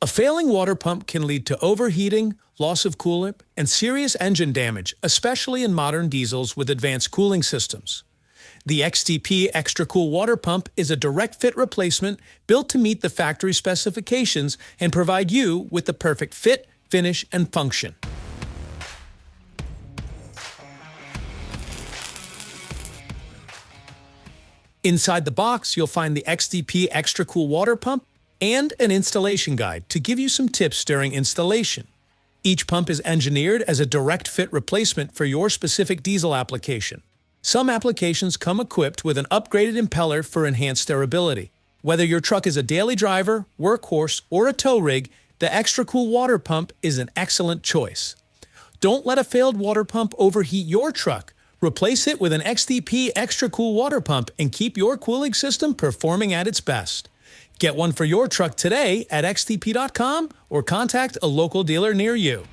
A failing water pump can lead to overheating, loss of coolant, and serious engine damage, especially in modern diesels with advanced cooling systems. The XDP Xtra Cool Water Pump is a direct fit replacement built to meet the factory specifications and provide you with the perfect fit, finish, and function. Inside the box, you'll find the XDP Xtra Cool Water Pump and an installation guide to give you some tips during installation. Each pump is engineered as a direct fit replacement for your specific diesel application. Some applications come equipped with an upgraded impeller for enhanced durability. Whether your truck is a daily driver, workhorse, or a tow rig, the Xtra Cool Water Pump is an excellent choice. Don't let a failed water pump overheat your truck. Replace it with an XDP Xtra Cool Water Pump and keep your cooling system performing at its best. Get one for your truck today at xdp.com or contact a local dealer near you.